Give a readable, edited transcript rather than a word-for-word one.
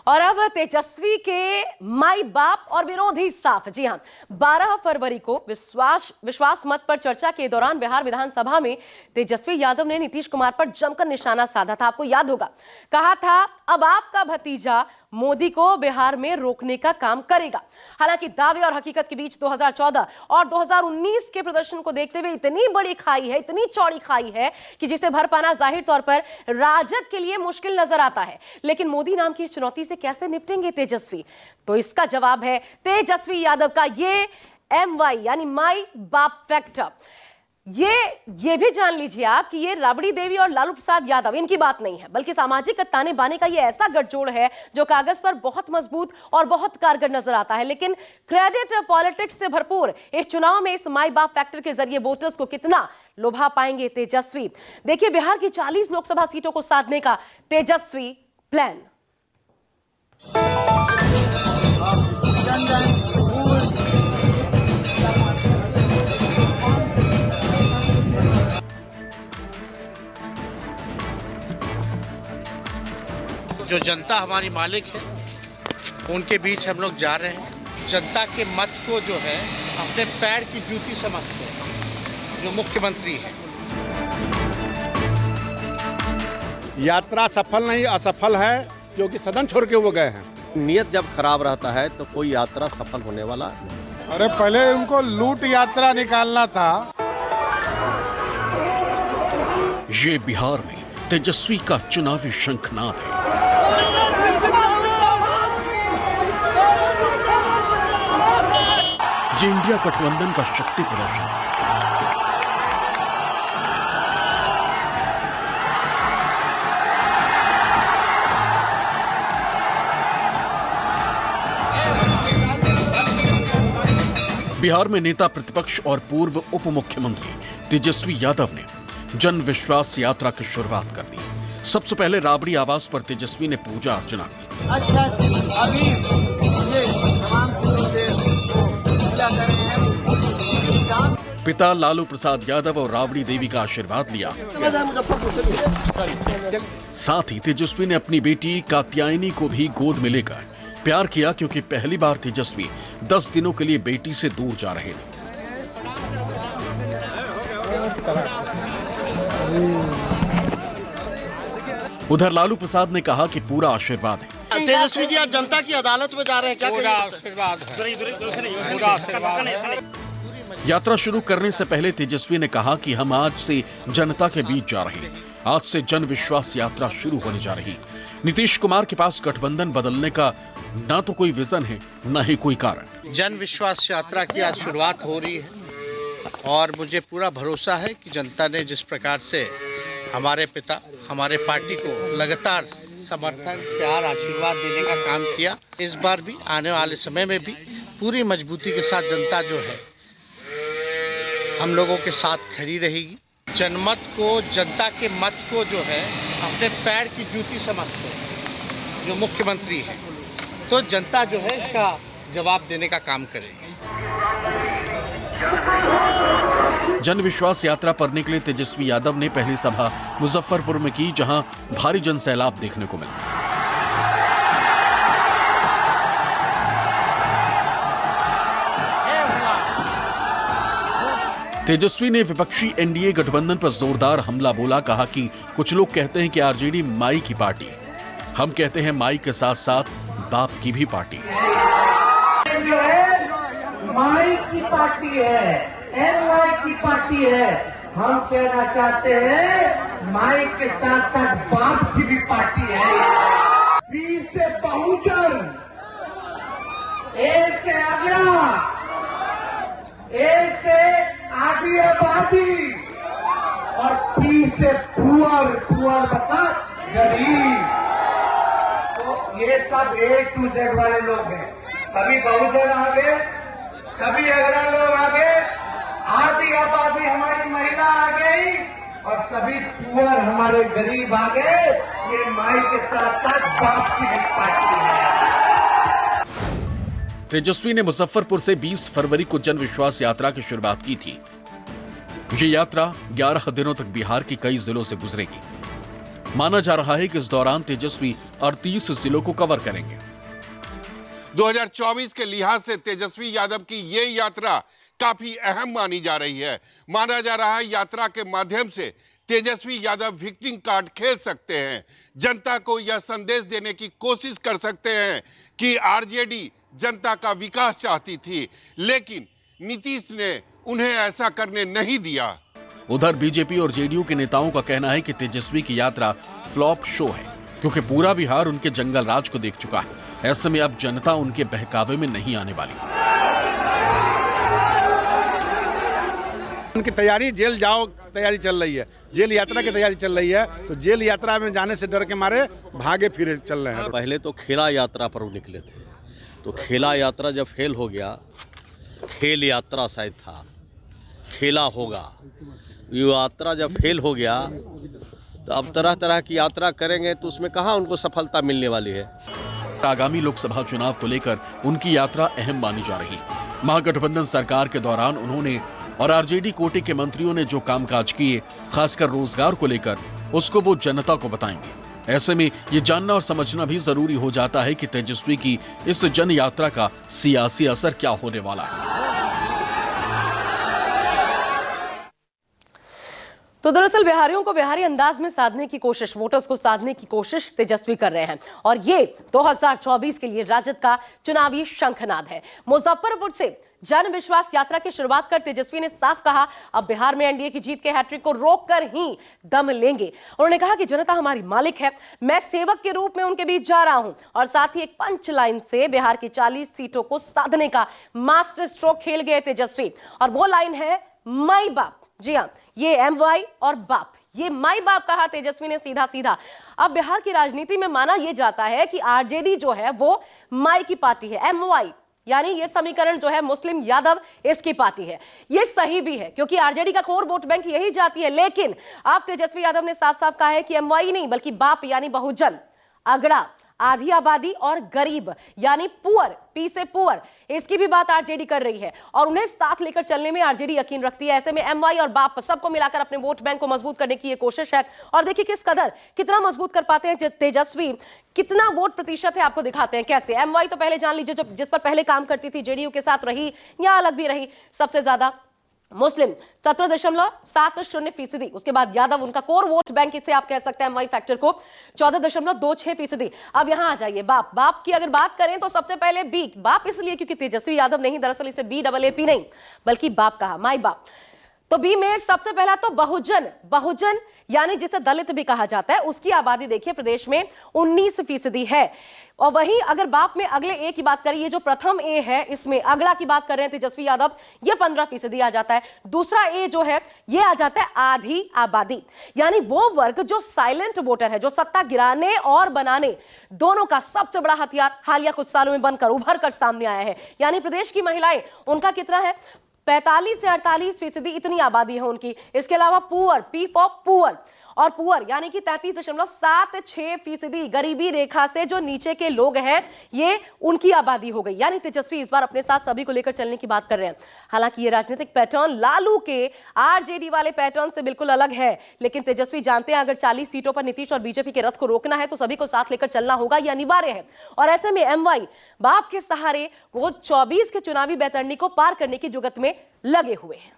और अब तेजस्वी के माई बाप और विरोधी साफ। जी हां, 12 फरवरी को विश्वास मत पर चर्चा के दौरान बिहार विधानसभा में तेजस्वी यादव ने नीतीश कुमार पर जमकर निशाना साधा था। आपको याद होगा, कहा था अब आपका भतीजा मोदी को बिहार में रोकने का काम करेगा। हालांकि दावे और हकीकत के बीच 2014 और 2019 के प्रदर्शन को देखते हुए इतनी बड़ी खाई है, इतनी चौड़ी खाई है कि जिसे भर पाना जाहिर तौर पर राजद के लिए मुश्किल नजर आता है। लेकिन मोदी नाम की इस चुनौती से कैसे निपटेंगे तेजस्वी? तो इसका जवाब है तेजस्वी यादव का ये MY यानी माई बाप फैक्टर। ये भी जान लीजिए आप कि ये राबड़ी देवी और लालू प्रसाद यादव इनकी बात नहीं है, बल्कि सामाजिक ताने बाने का ये ऐसा गठजोड़ है जो कागज पर बहुत मजबूत और बहुत कारगर नजर आता है। लेकिन क्रेडिट पॉलिटिक्स से भरपूर इस चुनाव में इस माई बाप फैक्टर के जरिए वोटर्स को कितना लुभा पाएंगे तेजस्वी। देखिए बिहार की 40 लोकसभा सीटों को साधने का तेजस्वी प्लान। जो जनता हमारी मालिक है उनके बीच हम लोग जा रहे हैं। जनता के मत को जो है अपने पैर की जूती समझते हैं। जो मुख्यमंत्री है, यात्रा सफल नहीं असफल है, क्योंकि सदन छोड़ के वो गए हैं। नियत जब खराब रहता है तो कोई यात्रा सफल होने वाला नहीं। अरे पहले उनको लूट यात्रा निकालना था। ये बिहार में तेजस्वी का चुनावी शंखनाद है। ये इंडिया गठबंधन का शक्ति प्रदर्शन है। बिहार में नेता प्रतिपक्ष और पूर्व उप मुख्यमंत्री तेजस्वी यादव ने जन विश्वास यात्रा की शुरुआत कर दी। सबसे पहले राबड़ी आवास पर तेजस्वी ने पूजा अर्चना की। पिता लालू प्रसाद यादव और राबड़ी देवी का आशीर्वाद लिया। साथ ही तेजस्वी ने अपनी बेटी कात्यायनी को भी गोद में लेकर प्यार किया, क्योंकि पहली बार तेजस्वी 10 दिनों के लिए बेटी से दूर जा रहे थे। उधर लालू प्रसाद ने कहा कि पूरा आशीर्वाद है। तेजस्वी जी आज जनता की अदालत में जा रहे हैं, क्या पूरा आशीर्वाद है, पूरा आशीर्वाद है। यात्रा शुरू करने से पहले तेजस्वी ने कहा कि हम आज से जनता के बीच जा रहे हैं। आज से जन विश्वास यात्रा शुरू होने जा रही। नीतीश कुमार के पास गठबंधन बदलने का ना तो कोई विजन है, न ही कोई कारण। जन विश्वास यात्रा की आज शुरुआत हो रही है और मुझे पूरा भरोसा है कि जनता ने जिस प्रकार से हमारे पिता, हमारे पार्टी को लगातार समर्थन, प्यार, आशीर्वाद देने का काम किया, इस बार भी आने वाले समय में भी पूरी मजबूती के साथ जनता जो है हम लोगों के साथ खड़ी रहेगी। जनमत को, जनता के मत को जो है अपने पैर की जूती समझते हैं। जो मुख्यमंत्री है, तो जनता जो है इसका जवाब देने का काम करेगी। जन विश्वास यात्रा पर निकले तेजस्वी यादव ने पहली सभा मुजफ्फरपुर में की, जहां भारी जनसैलाब देखने को मिला। तेजस्वी ने विपक्षी NDA गठबंधन पर जोरदार हमला बोला। कहा कि कुछ लोग कहते हैं कि RJD माई की पार्टी, हम कहते हैं माई के साथ साथ बाप की भी पार्टी। जो है माई की पार्टी है, MY की पार्टी है। हम कहना चाहते हैं माई के साथ साथ बाप की भी पार्टी है। B से बहुजन, A से अगला, A से आदि आबादी और P से पुअर बता गरीब। तो ये सब A to Z वाले लोग हैं। सभी बहुजन आ गए, सभी अगला लोग आ गए, आदि आबादी हमारी महिला आ गई और सभी पुअर हमारे गरीब आ गए। ये माई के साथ साथ बाप की भी पार्टी है। तेजस्वी ने मुजफ्फरपुर से 20 फरवरी को जन विश्वास यात्रा की शुरुआत की थी। ये यात्रा 11 दिनों तक बिहार की कई जिलों से गुजरेगी। माना जा रहा है कि इस दौरान तेजस्वी 38 जिलों को कवर करेंगे। 2024 के लिहाज से तेजस्वी यादव की ये यात्रा काफी अहम मानी जा रही है। माना जा रहा है यात्रा के माध्यम से तेजस्वी यादव विक्टिंग कार्ड खेल सकते हैं, जनता को यह संदेश देने की कोशिश कर सकते हैं कि आरजेडी जनता का विकास चाहती थी, लेकिन नीतीश ने उन्हें ऐसा करने नहीं दिया। उधर बीजेपी और जेडीयू के नेताओं का कहना है कि तेजस्वी की यात्रा फ्लॉप शो है, क्योंकि पूरा बिहार उनके जंगल राज को देख चुका है। ऐसे में अब जनता उनके बहकावे में नहीं आने वाली। उनकी तैयारी जेल जाओ तैयारी चल रही है, जेल यात्रा की तैयारी चल रही है, तो जेल यात्रा में जाने से डर के मारे भागे फिरे चल रहे हैं। पहले तो खेला यात्रा पर वो निकले थे, तो खेला यात्रा जब फेल हो गया, खेल यात्रा शायद था, खेला होगा, ये यात्रा जब फेल हो गया तो अब तरह तरह की यात्रा करेंगे तो उसमें कहाँ उनको सफलता मिलने वाली है। आगामी लोकसभा चुनाव को लेकर उनकी यात्रा अहम मानी जा रही। महागठबंधन सरकार के दौरान उन्होंने और आरजेडी कोटे के मंत्रियों ने जो कामकाज किए, खासकर रोजगार को लेकर, उसको वो जनता को बताएंगे। ऐसे में ये जानना और समझना भी जरूरी हो जाता है कि तेजस्वी की इस जन यात्रा का सियासी असर क्या होने वाला है। तो दरअसल बिहारियों को बिहारी अंदाज में साधने की कोशिश, वोटर्स को साधने की कोशिश तेजस्वी कर रहे हैं, और ये 2024 के लिए राजद का चुनावी शंखनाद है। मुजफ्फरपुर से जन विश्वास यात्रा की शुरुआत कर तेजस्वी ने साफ कहा, अब बिहार में एनडीए की जीत के हैट्रिक को रोककर ही दम लेंगे। उन्होंने कहा कि जनता हमारी मालिक है, मैं सेवक के रूप में उनके बीच जा रहा हूं, और साथ ही एक पंच लाइन से बिहार की 40 सीटों को साधने का मास्टर स्ट्रोक खेल गए तेजस्वी, और वो लाइन है माई बाप। जी हां, ये MY और बाप, ये माई बाप कहा तेजस्वी ने सीधा सीधा। अब बिहार की राजनीति में माना यह जाता है कि आरजेडी जो है वो माई की पार्टी है, MY यानी ये समीकरण जो है मुस्लिम यादव इसकी पार्टी है। ये सही भी है, क्योंकि आरजेडी का कोर वोट बैंक यही जाती है। लेकिन अब तेजस्वी यादव ने साफ साफ कहा है कि MY नहीं बल्कि बाप यानी बहुजन, अगड़ा, आधी आबादी और गरीब यानी पुअर, पी से पुअर, इसकी भी बात आरजेडी कर रही है, और उन्हें साथ लेकर चलने में आरजेडी यकीन रखती है। ऐसे में MY और बाप सबको मिलाकर अपने वोट बैंक को मजबूत करने की ये कोशिश है, और देखिए कितना मजबूत कर पाते हैं तेजस्वी, कितना वोट प्रतिशत है आपको दिखाते हैं कैसे। MY तो पहले जान लीजिए, जो जिस पर पहले काम करती थी, जेडीयू के साथ रही या अलग भी रही, सबसे ज्यादा मुस्लिम 17.70%, उसके बाद यादव, उनका कोर वोट बैंक इसे आप कह सकते हैं MY फैक्टर को 14.26%। अब यहां आ जाइए बाप की अगर बात करें तो सबसे पहले बी, बाप इसलिए क्योंकि तेजस्वी यादव नहीं, दरअसल इसे BAAP नहीं बल्कि बाप कहा, माई बाप। तो बी में सबसे पहला तो बहुजन यानी जिसे दलित भी कहा जाता है, उसकी आबादी देखिए प्रदेश में 19% है। और वहीं अगर बाप में अगले ए की बात करें, ये जो प्रथम ए है इसमें अगला की बात कर रहे हैं तेजस्वी यादव, ये 15% आ जाता है। दूसरा ए जो है ये आ जाता है आधी आबादी, यानी वो वर्ग जो साइलेंट वोटर है, जो सत्ता गिराने और बनाने दोनों का सबसे बड़ा हथियार हालिया कुछ सालों में बनकर उभर कर सामने आया है। यानी प्रदेश की महिलाएं, उनका कितना है, 45 से 48% इतनी आबादी है उनकी। इसके अलावा पुअर, पी फॉर पुअर, और पुअर यानी कि 33.76% गरीबी रेखा से जो नीचे के लोग हैं, ये उनकी आबादी हो गई। यानी तेजस्वी इस बार अपने साथ सभी को लेकर चलने की बात कर रहे हैं। हालांकि ये राजनीतिक पैटर्न लालू के आरजेडी वाले पैटर्न से बिल्कुल अलग है, लेकिन तेजस्वी जानते हैं अगर 40 सीटों पर नीतीश और बीजेपी के रथ को रोकना है तो सभी को साथ लेकर चलना होगा, ये अनिवार्य है। और ऐसे में MY बाप के सहारे वो 24 के चुनावी बैतरणी को पार करने की जुगत में लगे हुए हैं।